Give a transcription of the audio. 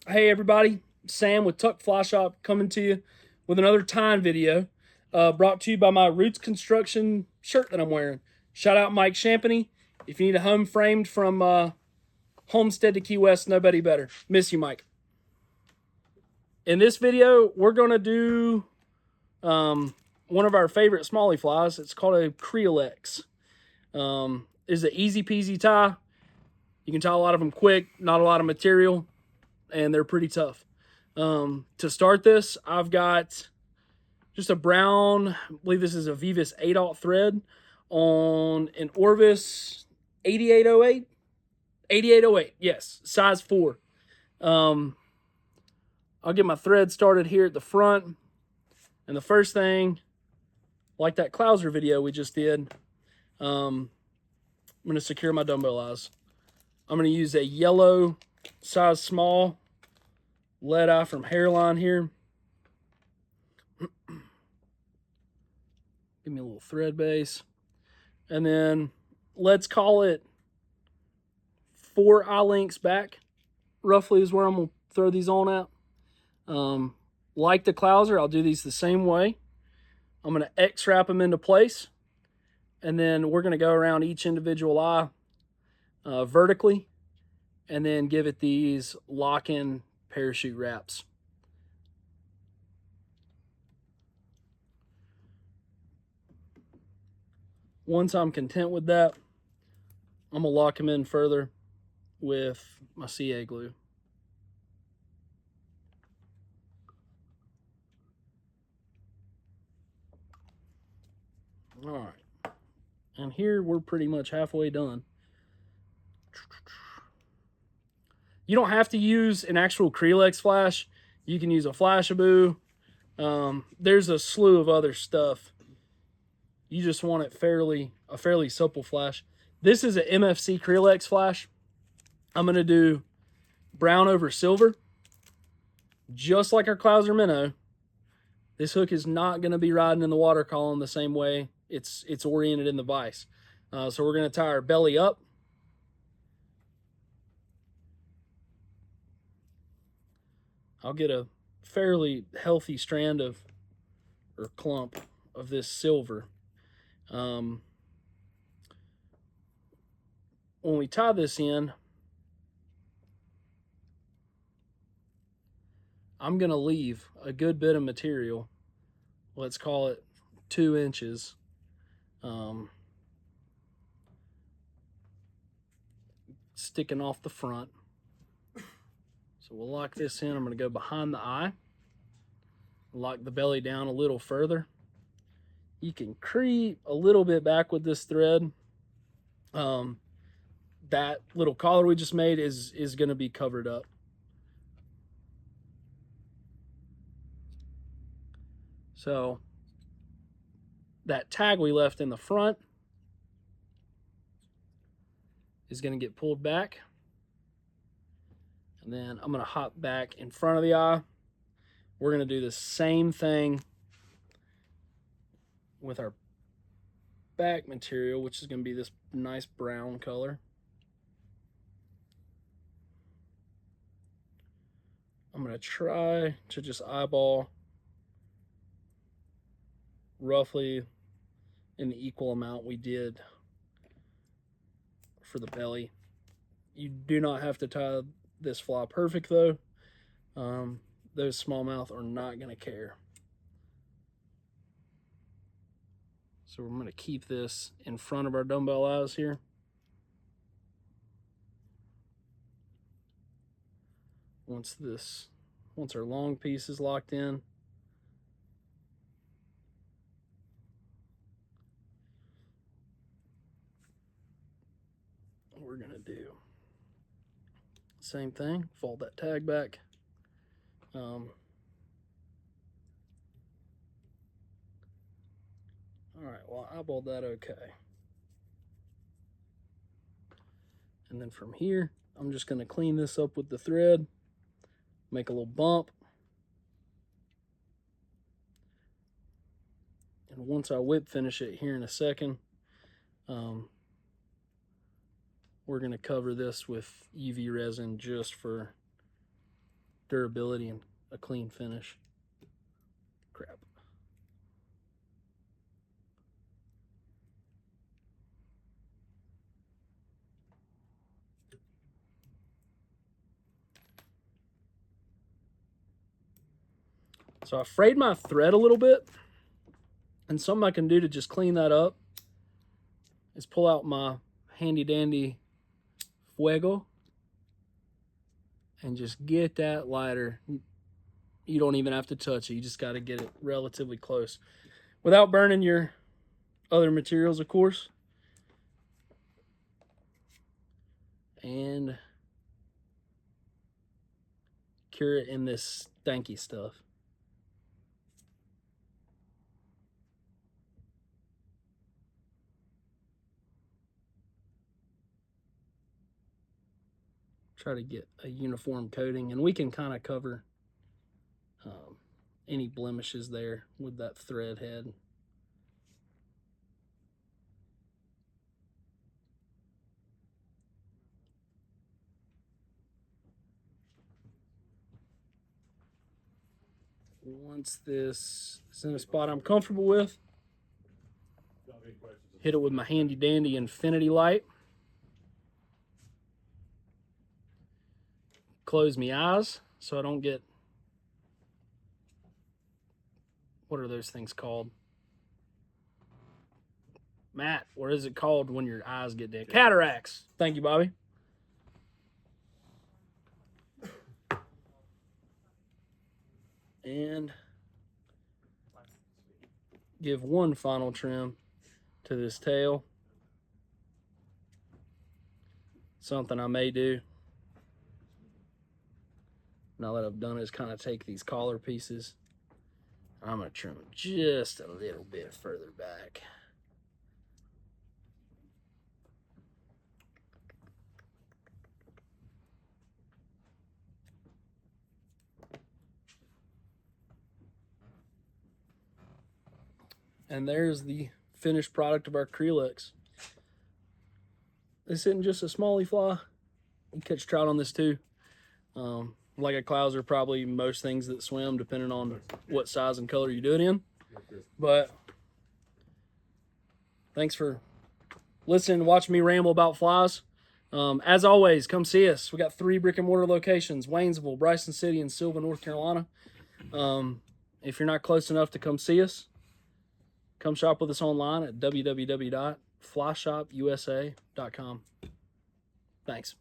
Hey everybody, Sam with Tuck Fly Shop coming to you with another time video brought to you by my Roots Construction shirt that I'm wearing. Shout out Mike Champany. If you need a home framed from Homestead to Key West, nobody better. Miss you, Mike. In this video, we're going to do one of our favorite smallie flies. It's called a Kreelex. It's an easy peasy tie. You can tie a lot of them quick, not a lot of material, and they're pretty tough. To start this, I've got just a brown, I believe this is a Vivus 8/0 thread on an Orvis 8808. 8808, yes, size 4. I'll get my thread started here at the front. And the first thing, like that Clouser video we just did, I'm going to secure my dumbbell eyes. I'm going to use a yellow size small lead eye from Hairline here. Give me a little thread base. And then let's call it 4 eye lengths back, roughly is where I'm going to throw these on at. Like the Clouser, I'll do these the same way. I'm going to X-wrap them into place. And then we're going to go around each individual eye vertically. And then give it these lock-in parachute wraps. Once I'm content with that, I'm going to lock them in further with my CA glue. All right. And here we're pretty much halfway done. You don't have to use an actual Kreelex flash. You can use a Flashaboo. There's a slew of other stuff. You just want it a fairly supple flash. This is an MFC Kreelex flash. I'm going to do brown over silver. Just like our Clouser minnow, this hook is not going to be riding in the water column the same way it's oriented in the vise. So we're going to tie our belly up. I'll get a fairly healthy strand or clump of this silver. When we tie this in, I'm going to leave a good bit of material. Let's call it 2 inches. Sticking off the front. So we'll lock this in. I'm going to go behind the eye. Lock the belly down a little further. You can creep a little bit back with this thread. That little collar we just made is going to be covered up. So that tag we left in the front is going to get pulled back. And then I'm going to hop back in front of the eye. We're going to do the same thing with our back material, which is going to be this nice brown color. I'm going to try to just eyeball roughly in the equal amount we did for the belly. You do not have to tie this fly perfect though. Those smallmouth are not going to care. So we're going to keep this in front of our dumbbell eyes here. Once our long piece is locked in, we're going to do the same thing, fold that tag back. All right, well, I eyeballed that okay. And then from here, I'm just going to clean this up with the thread, make a little bump. And once I whip finish it here in a second, we're going to cover this with UV resin just for durability and a clean finish. Crap. So I frayed my thread a little bit, and something I can do to just clean that up is pull out my handy dandy Fuego and just get that lighter. You don't even have to touch it. You just got to get it relatively close without burning your other materials, of course. And cure it in this stanky stuff. Try to get a uniform coating, and we can kind of cover any blemishes there with that thread head. Once this is in a spot I'm comfortable with, hit it with my handy dandy infinity light. Close my eyes so I don't get, what are those things called? Matt, what is it called when your eyes get dead? Cataracts. Thank you, Bobby. And give one final trim to this tail. Something I may do now that I've done is kind of take these collar pieces. I'm going to trim them just a little bit further back. And there's the finished product of our Kreelex. This isn't just a smallie fly. You catch trout on this too. Like a clouser, probably most things that swim, depending on what size and color you do it in. But thanks for listening and watching me ramble about flies. As always, come see us. We got 3 brick and mortar locations: Waynesville, Bryson City, and Sylva, North Carolina. If you're not close enough to come see us, come shop with us online at www.flyshopusa.com. Thanks.